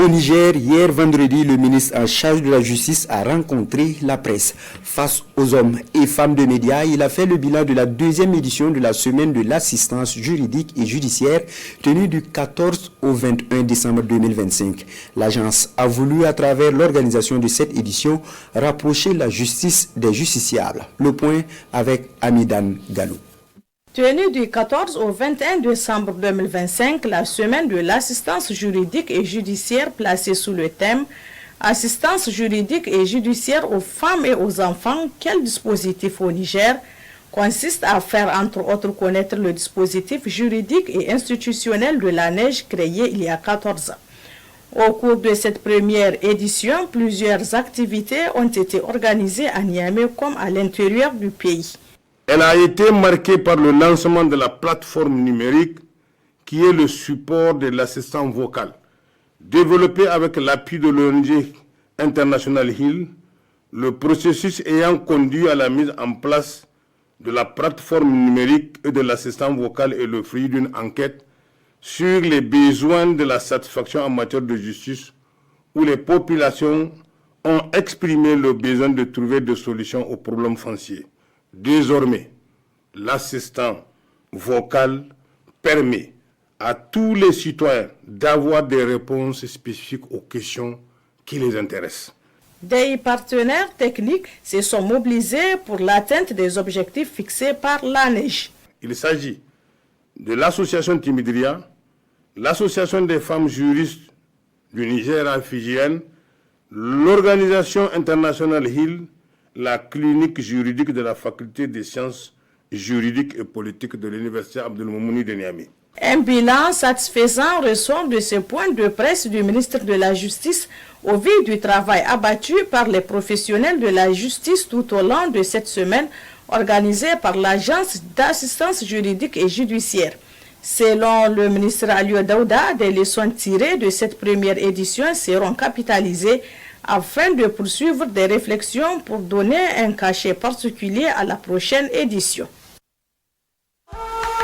Au Niger, hier vendredi, le ministre en charge de la justice a rencontré la presse. Face aux hommes et femmes de médias, il a fait le bilan de la deuxième édition de la semaine de l'assistance juridique et judiciaire tenue du 14 au 21 décembre 2025. L'agence a voulu, à travers l'organisation de cette édition, rapprocher la justice des justiciables. Le point avec Amidan Gallo. Tenue du 14 au 21 décembre 2025, la semaine de l'assistance juridique et judiciaire placée sous le thème « Assistance juridique et judiciaire aux femmes et aux enfants, quel dispositif au Niger ?» consiste à faire entre autres connaître le dispositif juridique et institutionnel de la neige créé il y a 14 ans. Au cours de cette première édition, plusieurs activités ont été organisées à Niamey comme à l'intérieur du pays. Elle a été marquée par le lancement de la plateforme numérique qui est le support de l'assistant vocal. Développé avec l'appui de l'ONG International Hill, le processus ayant conduit à la mise en place de la plateforme numérique et de l'assistant vocal est le fruit d'une enquête sur les besoins de la satisfaction en matière de justice où les populations ont exprimé le besoin de trouver des solutions aux problèmes fonciers. Désormais, l'assistant vocal permet à tous les citoyens d'avoir des réponses spécifiques aux questions qui les intéressent. Des partenaires techniques se sont mobilisés pour l'atteinte des objectifs fixés par l'ANEJ. Il s'agit de l'association Timidria, l'association des femmes juristes du Niger Fidjienne, l'organisation internationale Hill, la clinique juridique de la faculté des sciences juridiques et politiques de l'université Abdelmoumouni de Niamey. Un bilan satisfaisant ressort de ce point de presse du ministre de la Justice au vu du travail abattu par les professionnels de la justice tout au long de cette semaine organisée par l'Agence d'assistance juridique et judiciaire. Selon le ministre Aliou Daouda, des leçons tirées de cette première édition seront capitalisées afin de poursuivre des réflexions pour donner un cachet particulier à la prochaine édition.